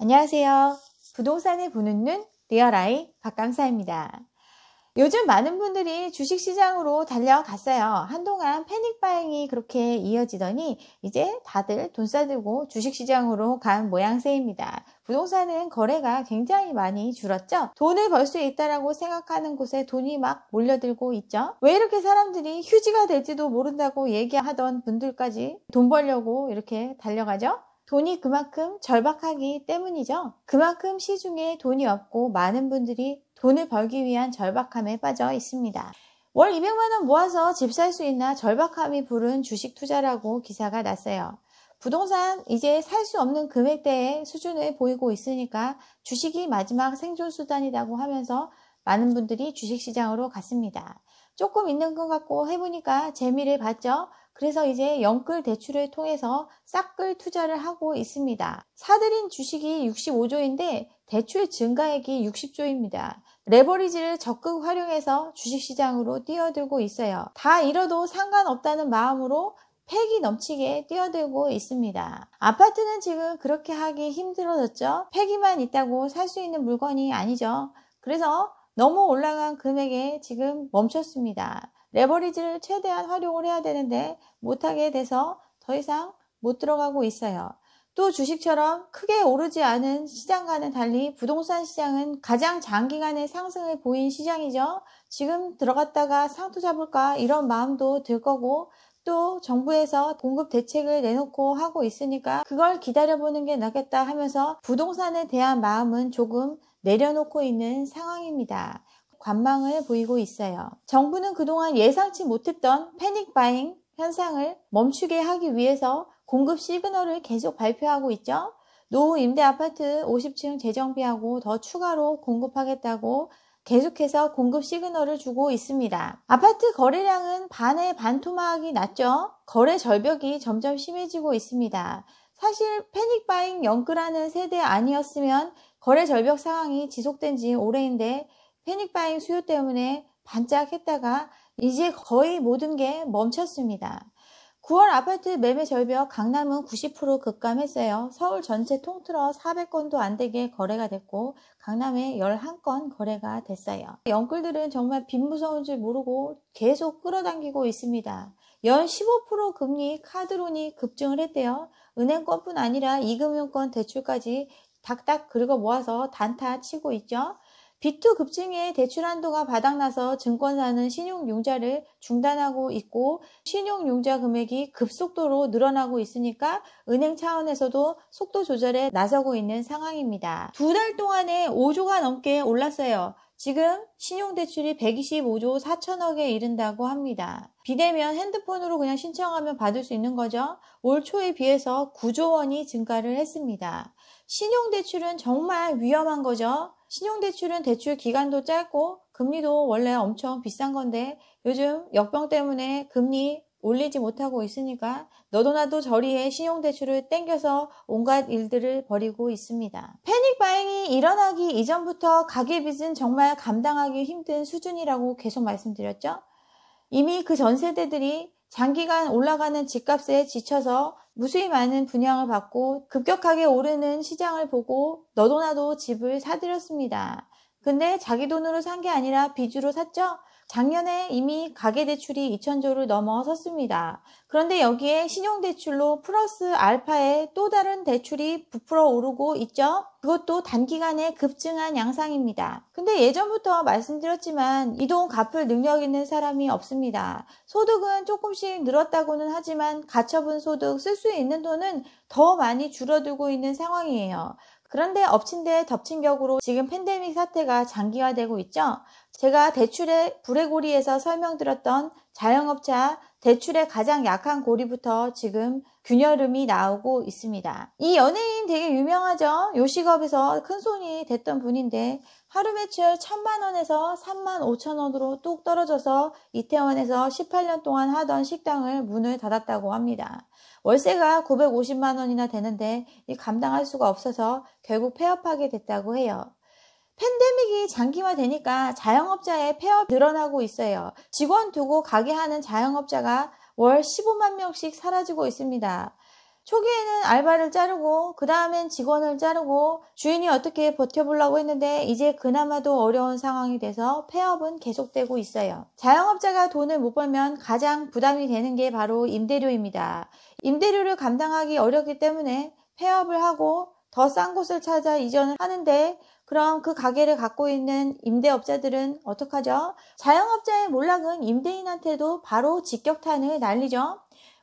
안녕하세요. 부동산을 보는 눈 리얼아이 박감사입니다. 요즘 많은 분들이 주식시장으로 달려갔어요. 한동안 패닉바잉이 그렇게 이어지더니 이제 다들 돈 싸들고 주식시장으로 간 모양새입니다. 부동산은 거래가 굉장히 많이 줄었죠. 돈을 벌 수 있다라고 생각하는 곳에 돈이 막 몰려들고 있죠. 왜 이렇게 사람들이 휴지가 될지도 모른다고 얘기하던 분들까지 돈 벌려고 이렇게 달려가죠? 돈이 그만큼 절박하기 때문이죠. 그만큼 시중에 돈이 없고 많은 분들이 돈을 벌기 위한 절박함에 빠져 있습니다. 월 200만 원 모아서 집 살 수 있나 절박함이 부른 주식 투자라고 기사가 났어요. 부동산 이제 살 수 없는 금액대의 수준을 보이고 있으니까 주식이 마지막 생존 수단이라고 하면서 많은 분들이 주식시장으로 갔습니다. 조금 있는 것 같고 해보니까 재미를 봤죠. 그래서 이제 영끌 대출을 통해서 싹끌 투자를 하고 있습니다. 사들인 주식이 65조인데 대출 증가액이 60조입니다. 레버리지를 적극 활용해서 주식시장으로 뛰어들고 있어요. 다 잃어도 상관없다는 마음으로 패기 넘치게 뛰어들고 있습니다. 아파트는 지금 그렇게 하기 힘들어졌죠. 패기만 있다고 살 수 있는 물건이 아니죠. 그래서 너무 올라간 금액에 지금 멈췄습니다. 레버리지를 최대한 활용을 해야 되는데 못하게 돼서 더 이상 못 들어가고 있어요. 또 주식처럼 크게 오르지 않은 시장과는 달리 부동산 시장은 가장 장기간의 상승을 보인 시장이죠. 지금 들어갔다가 상투 잡을까 이런 마음도 들 거고 또 정부에서 공급 대책을 내놓고 하고 있으니까 그걸 기다려보는 게 낫겠다 하면서 부동산에 대한 마음은 조금 내려놓고 있는 상황입니다. 관망을 보이고 있어요. 정부는 그동안 예상치 못했던 패닉바잉 현상을 멈추게 하기 위해서 공급 시그널을 계속 발표하고 있죠. 노후 임대 아파트 50층 재정비하고 더 추가로 공급하겠다고 계속해서 공급 시그널을 주고 있습니다. 아파트 거래량은 반에 반토막이 났죠. 거래 절벽이 점점 심해지고 있습니다. 사실 패닉바잉 영끌하는 세대 아니었으면 거래 절벽 상황이 지속된 지 오래인데 패닉바잉 수요 때문에 반짝했다가 이제 거의 모든 게 멈췄습니다. 9월 아파트 매매 절벽 강남은 90% 급감했어요. 서울 전체 통틀어 400건도 안 되게 거래가 됐고 강남에 11건 거래가 됐어요. 영끌들은 정말 빚 무서운 줄 모르고 계속 끌어당기고 있습니다. 연 15% 금리 카드론이 급증을 했대요. 은행권뿐 아니라 이금융권 대출까지 닥닥 긁어 모아서 단타 치고 있죠. B2 급증에 대출 한도가 바닥나서 증권사는 신용융자를 중단하고 있고 신용융자 금액이 급속도로 늘어나고 있으니까 은행 차원에서도 속도 조절에 나서고 있는 상황입니다. 2달 동안에 5조가 넘게 올랐어요. 지금 신용대출이 125조 4천억에 이른다고 합니다. 비대면 핸드폰으로 그냥 신청하면 받을 수 있는 거죠. 올 초에 비해서 9조 원이 증가를 했습니다. 신용대출은 정말 위험한 거죠. 신용대출은 대출 기간도 짧고 금리도 원래 엄청 비싼 건데 요즘 역병 때문에 금리 올리지 못하고 있으니까 너도나도 저리에 신용대출을 땡겨서 온갖 일들을 벌이고 있습니다. 패닉바잉이 일어나기 이전부터 가계빚은 정말 감당하기 힘든 수준이라고 계속 말씀드렸죠. 이미 그 전 세대들이 장기간 올라가는 집값에 지쳐서 무수히 많은 분양을 받고 급격하게 오르는 시장을 보고 너도나도 집을 사들였습니다. 근데 자기 돈으로 산 게 아니라 빚으로 샀죠? 작년에 이미 가계대출이 2,000조를 넘어섰습니다. 그런데 여기에 신용대출로 플러스 알파의 또 다른 대출이 부풀어 오르고 있죠? 그것도 단기간에 급증한 양상입니다. 근데 예전부터 말씀드렸지만 이 돈 갚을 능력 있는 사람이 없습니다. 소득은 조금씩 늘었다고는 하지만 가처분 소득 쓸 수 있는 돈은 더 많이 줄어들고 있는 상황이에요. 그런데 엎친 데 덮친 격으로 지금 팬데믹 사태가 장기화되고 있죠. 제가 대출의 불의 고리에서 설명드렸던 자영업자 대출의 가장 약한 고리부터 지금 균열음이 나오고 있습니다. 이 연예인 되게 유명하죠. 요식업에서 큰손이 됐던 분인데 하루 매출 1,000만 원에서 3만 5천 원으로 뚝 떨어져서 이태원에서 18년 동안 하던 식당을 문을 닫았다고 합니다. 월세가 950만 원이나 되는데 감당할 수가 없어서 결국 폐업하게 됐다고 해요. 팬데믹이 장기화되니까 자영업자의 폐업이 늘어나고 있어요. 직원 두고 가게 하는 자영업자가 월 15만 명씩 사라지고 있습니다. 초기에는 알바를 자르고 그 다음엔 직원을 자르고 주인이 어떻게 버텨보려고 했는데 이제 그나마도 어려운 상황이 돼서 폐업은 계속되고 있어요. 자영업자가 돈을 못 벌면 가장 부담이 되는 게 바로 임대료입니다. 임대료를 감당하기 어렵기 때문에 폐업을 하고 더 싼 곳을 찾아 이전을 하는데, 그럼 그 가게를 갖고 있는 임대업자들은 어떡하죠? 자영업자의 몰락은 임대인한테도 바로 직격탄을 날리죠.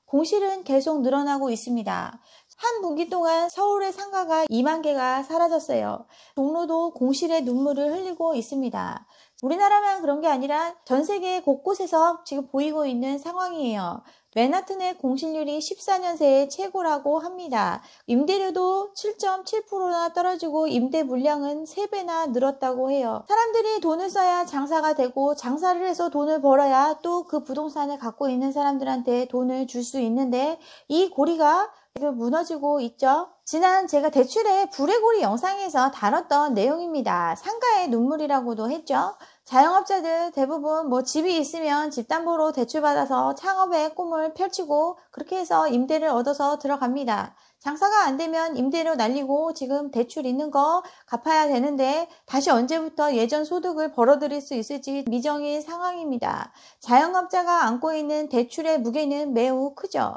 공실은 계속 늘어나고 있습니다. 한 분기 동안 서울의 상가가 2만 개가 사라졌어요. 종로도 공실의 눈물을 흘리고 있습니다. 우리나라만 그런 게 아니라 전 세계 곳곳에서 지금 보이고 있는 상황이에요. 맨하튼의 공실률이 14년 새에 최고라고 합니다. 임대료도 7.7%나 떨어지고 임대 물량은 3배나 늘었다고 해요. 사람들이 돈을 써야 장사가 되고 장사를 해서 돈을 벌어야 또 그 부동산을 갖고 있는 사람들한테 돈을 줄 수 있는데 이 고리가 지금 무너지고 있죠. 지난 제가 대출의 불의 고리 영상에서 다뤘던 내용입니다. 상가의 눈물이라고도 했죠. 자영업자들 대부분 집이 있으면 집담보로 대출받아서 창업의 꿈을 펼치고 그렇게 해서 임대를 얻어서 들어갑니다. 장사가 안 되면 임대료 날리고 지금 대출 있는 거 갚아야 되는데 다시 언제부터 예전 소득을 벌어들일 수 있을지 미정인 상황입니다. 자영업자가 안고 있는 대출의 무게는 매우 크죠.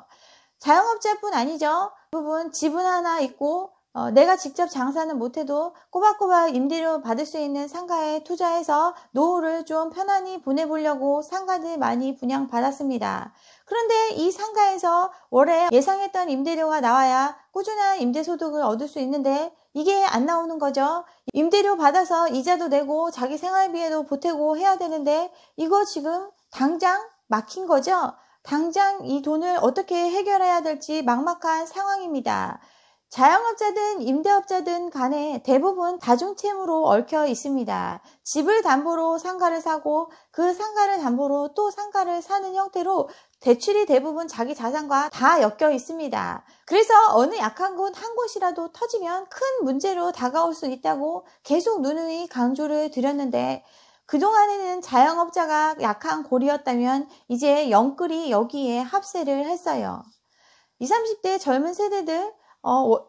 자영업자뿐 아니죠. 대부분 집은 하나 있고 내가 직접 장사는 못해도 꼬박꼬박 임대료 받을 수 있는 상가에 투자해서 노후를 좀 편안히 보내보려고 상가들 많이 분양받았습니다. 그런데 이 상가에서 월에 예상했던 임대료가 나와야 꾸준한 임대소득을 얻을 수 있는데 이게 안 나오는 거죠. 임대료 받아서 이자도 내고 자기 생활비에도 보태고 해야 되는데 이거 지금 당장 막힌 거죠. 당장 이 돈을 어떻게 해결해야 될지 막막한 상황입니다. 자영업자든 임대업자든 간에 대부분 다중채무로 얽혀 있습니다. 집을 담보로 상가를 사고 그 상가를 담보로 또 상가를 사는 형태로 대출이 대부분 자기 자산과 다 엮여 있습니다. 그래서 어느 약한 곳 한 곳이라도 터지면 큰 문제로 다가올 수 있다고 계속 누누이 강조를 드렸는데 그동안에는 자영업자가 약한 고리였다면 이제 영끌이 여기에 합세를 했어요. 20, 30대 젊은 세대들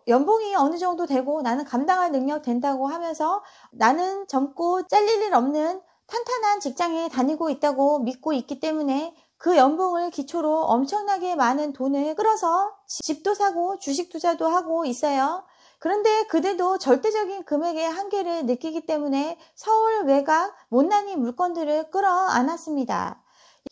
연봉이 어느 정도 되고 나는 감당할 능력 된다고 하면서 나는 젊고 잘릴 일 없는 탄탄한 직장에 다니고 있다고 믿고 있기 때문에 그 연봉을 기초로 엄청나게 많은 돈을 끌어서 집도 사고 주식 투자도 하고 있어요. 그런데 그들도 절대적인 금액의 한계를 느끼기 때문에 서울 외곽 못난이 물건들을 끌어안았습니다.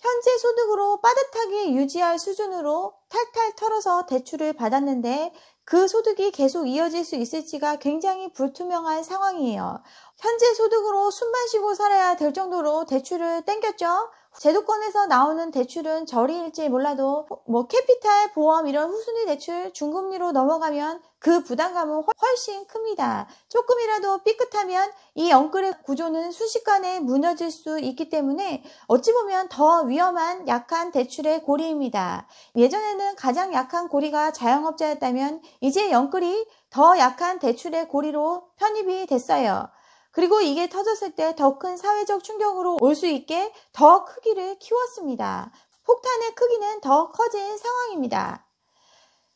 현재 소득으로 빠듯하게 유지할 수준으로 탈탈 털어서 대출을 받았는데 그 소득이 계속 이어질 수 있을지가 굉장히 불투명한 상황이에요. 현재 소득으로 숨만 쉬고 살아야 될 정도로 대출을 땡겼죠. 제도권에서 나오는 대출은 저리일지 몰라도 캐피탈, 보험 이런 후순위 대출 중금리로 넘어가면 그 부담감은 훨씬 큽니다. 조금이라도 삐끗하면 이 영끌의 구조는 순식간에 무너질 수 있기 때문에 어찌 보면 더 위험한 약한 대출의 고리입니다. 예전에는 가장 약한 고리가 자영업자였다면 이제 영끌이 더 약한 대출의 고리로 편입이 됐어요. 그리고 이게 터졌을 때 더 큰 사회적 충격으로 올 수 있게 더 크기를 키웠습니다. 폭탄의 크기는 더 커진 상황입니다.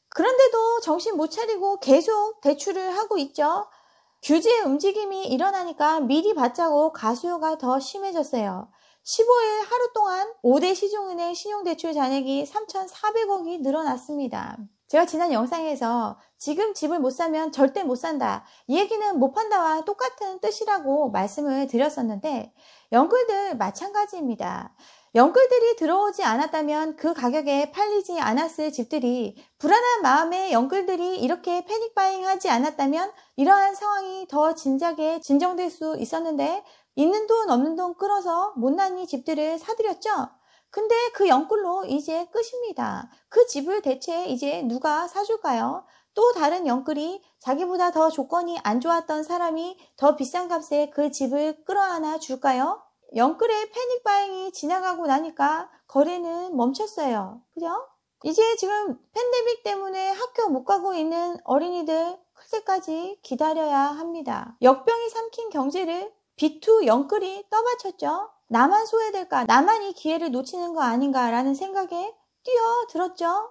그런데도 정신 못 차리고 계속 대출을 하고 있죠. 규제 움직임이 일어나니까 미리 받자고 가수요가 더 심해졌어요. 15일 하루 동안 5대 시중은행 신용대출 잔액이 3,400억이 늘어났습니다. 제가 지난 영상에서 지금 집을 못 사면 절대 못 산다. 이 얘기는 못 판다와 똑같은 뜻이라고 말씀을 드렸었는데 영끌들 마찬가지입니다. 영끌들이 들어오지 않았다면 그 가격에 팔리지 않았을 집들이 불안한 마음에 영끌들이 이렇게 패닉바잉 하지 않았다면 이러한 상황이 더 진작에 진정될 수 있었는데 있는 돈 없는 돈 끌어서 못난이 집들을 사들였죠. 근데 그 영끌로 이제 끝입니다. 그 집을 대체 이제 누가 사줄까요? 또 다른 영끌이 자기보다 더 조건이 안 좋았던 사람이 더 비싼 값에 그 집을 끌어안아 줄까요? 영끌의 패닉바잉이 지나가고 나니까 거래는 멈췄어요. 그죠? 이제 지금 팬데믹 때문에 학교 못 가고 있는 어린이들 클 때까지 기다려야 합니다. 역병이 삼킨 경제를 B2 영끌이 떠받쳤죠. 나만 소외될까? 나만 이 기회를 놓치는 거 아닌가라는 생각에 뛰어들었죠.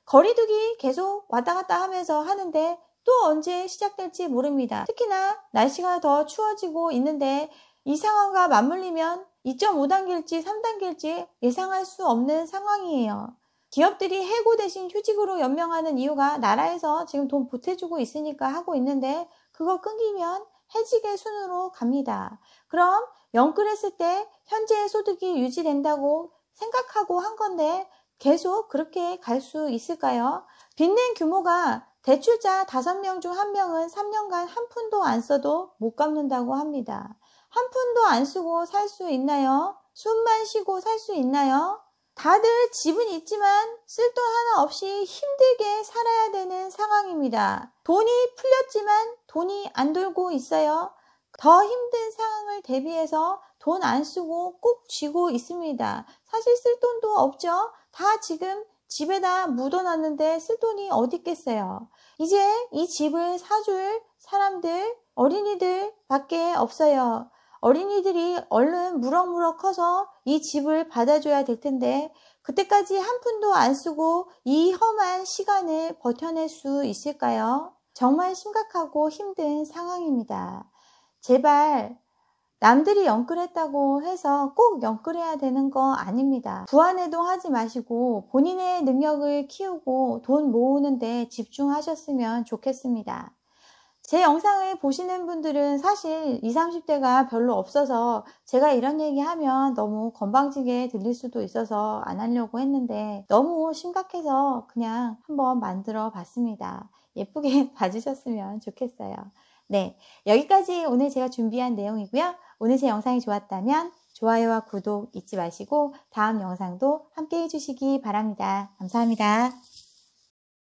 거리두기 계속 왔다 갔다 하면서 하는데 또 언제 시작될지 모릅니다. 특히나 날씨가 더 추워지고 있는데 이 상황과 맞물리면 2.5단계일지 3단계일지 예상할 수 없는 상황이에요. 기업들이 해고 대신 휴직으로 연명하는 이유가 나라에서 지금 돈 보태주고 있으니까 하고 있는데 그거 끊기면 해직의 순으로 갑니다. 그럼 영끌했을 때 현재의 소득이 유지된다고 생각하고 한 건데 계속 그렇게 갈 수 있을까요? 빚낸 규모가 대출자 5명 중 1명은 3년간 한 푼도 안 써도 못 갚는다고 합니다. 한 푼도 안 쓰고 살 수 있나요? 숨만 쉬고 살 수 있나요? 다들 집은 있지만 쓸 돈 하나 없이 힘들게 살아야 되는 상황입니다. 돈이 풀렸지만 돈이 안 돌고 있어요. 더 힘든 상황을 대비해서 돈 안 쓰고 꾹 쥐고 있습니다. 사실 쓸 돈도 없죠. 다 지금 집에다 묻어놨는데 쓸 돈이 어디 있겠어요. 이제 이 집을 사줄 사람들, 어린이들 밖에 없어요. 어린이들이 얼른 무럭무럭 커서 이 집을 받아줘야 될 텐데 그때까지 한 푼도 안 쓰고 이 험한 시간을 버텨낼 수 있을까요? 정말 심각하고 힘든 상황입니다. 제발 남들이 영끌했다고 해서 꼭 영끌해야 되는 거 아닙니다. 부안해동 하지 마시고 본인의 능력을 키우고 돈 모으는 데 집중하셨으면 좋겠습니다. 제 영상을 보시는 분들은 사실 20, 30대가 별로 없어서 제가 이런 얘기하면 너무 건방지게 들릴 수도 있어서 안 하려고 했는데 너무 심각해서 그냥 한번 만들어 봤습니다. 예쁘게 봐주셨으면 좋겠어요. 네, 여기까지 오늘 제가 준비한 내용이고요. 오늘 제 영상이 좋았다면 좋아요와 구독 잊지 마시고 다음 영상도 함께 해주시기 바랍니다. 감사합니다.